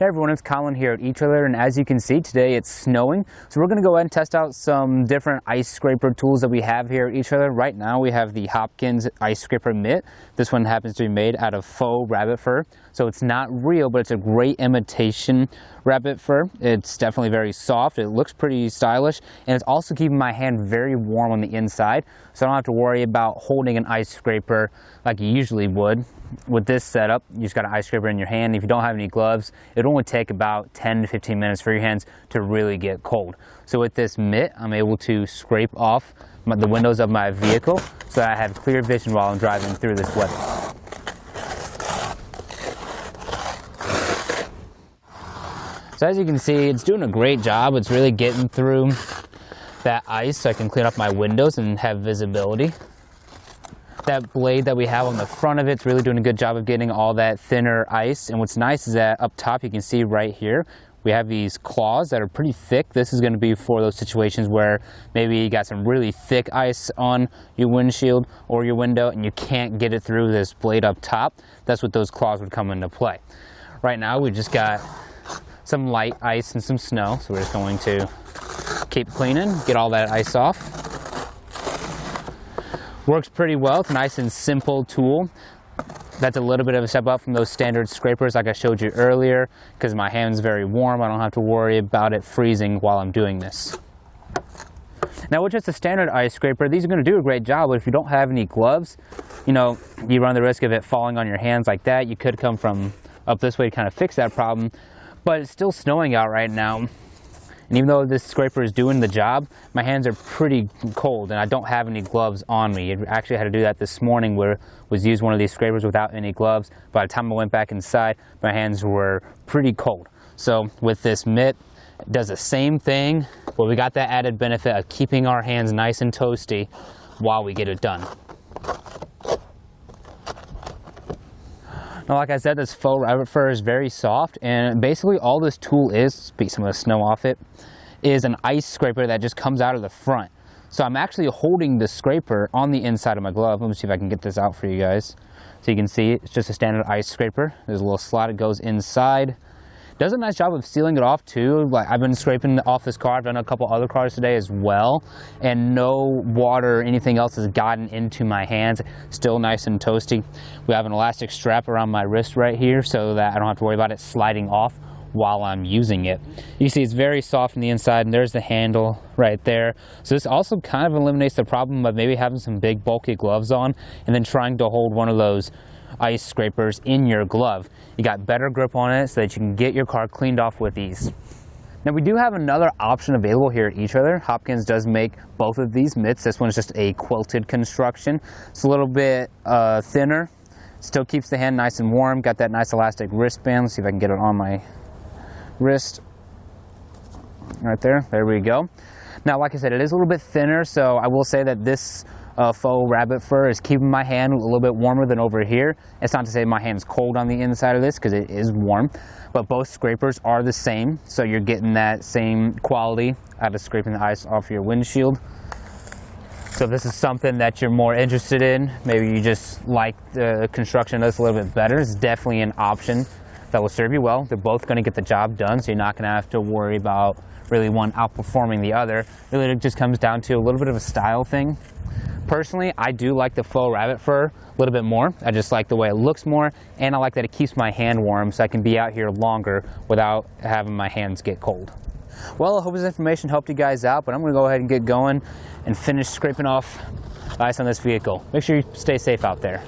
Hey everyone, it's Colin here at etrailer, and as you can see today it's snowing, so we're going to go ahead and test out some different ice scraper tools that we have here at etrailer. Right now we have the Hopkins Ice Scraper Mitt. This one happens to be made out of faux rabbit fur, so it's not real, but it's a great imitation rabbit fur. It's definitely very soft, it looks pretty stylish, and it's also keeping my hand very warm on the inside, so I don't have to worry about holding an ice scraper like you usually would. With this setup, you just got an ice scraper in your hand. If you don't have any gloves, it'll only take about 10 to 15 minutes for your hands to really get cold. So with this mitt, I'm able to scrape off the windows of my vehicle so that I have clear vision while I'm driving through this weather. So as you can see, it's doing a great job. It's really getting through that ice so I can clean up my windows and have visibility. That blade that we have on the front of it's really doing a good job of getting all that thinner ice. And what's nice is that up top you can see right here we have these claws that are pretty thick. This is going to be for those situations where maybe you got some really thick ice on your windshield or your window and you can't get it through this blade up top. That's what those claws would come into play. Right now we just got some light ice and some snow, so we're just going to keep cleaning, get all that ice off. Works pretty well. It's a nice and simple tool. That's a little bit of a step up from those standard scrapers like I showed you earlier, because my hand's very warm. I don't have to worry about it freezing while I'm doing this. Now with just a standard ice scraper, these are going to do a great job, but if you don't have any gloves, you run the risk of it falling on your hands like that. You could come from up this way to kind of fix that problem, but it's still snowing out right now. And even though this scraper is doing the job, my hands are pretty cold and I don't have any gloves on me. I actually had to do that this morning where I was using one of these scrapers without any gloves. By the time I went back inside, my hands were pretty cold. So with this mitt, it does the same thing, but we got that added benefit of keeping our hands nice and toasty while we get it done. Now, like I said, this faux rabbit fur is very soft, and basically all this tool is, beat some of the snow off it, is an ice scraper that just comes out of the front. So I'm actually holding the scraper on the inside of my glove. Let me see if I can get this out for you guys. So you can see it's just a standard ice scraper. There's a little slot that goes inside. Does a nice job of sealing it off too. Like I've been scraping off this car. I've done a couple other cars today as well, and no water or anything else has gotten into my hands. Still nice and toasty. We have an elastic strap around my wrist right here so that I don't have to worry about it sliding off while I'm using it. You see it's very soft on the inside, and there's the handle right there. So this also kind of eliminates the problem of maybe having some big bulky gloves on and then trying to hold one of those ice scrapers in your glove. You got better grip on it so that you can get your car cleaned off with ease. Now we do have another option available here at etrailer. Hopkins does make both of these mitts. This one's just a quilted construction. It's a little bit thinner. Still keeps the hand nice and warm. Got that nice elastic wristband. Let's see if I can get it on my wrist. Right there. There we go. Now, like I said, it is a little bit thinner, so I will say that this faux rabbit fur is keeping my hand a little bit warmer than over here. It's not to say my hand's cold on the inside of this, because it is warm, but both scrapers are the same, so you're getting that same quality out of scraping the ice off your windshield. So if this is something that you're more interested in, maybe you just like the construction of this a little bit better, it's definitely an option that will serve you well. They're both going to get the job done, so you're not going to have to worry about really one outperforming the other. Really, it just comes down to a little bit of a style thing. Personally, I do like the faux rabbit fur a little bit more. I just like the way it looks more, and I like that it keeps my hand warm so I can be out here longer without having my hands get cold. Well, I hope this information helped you guys out, but I'm going to go ahead and get going and finish scraping off ice on this vehicle. Make sure you stay safe out there.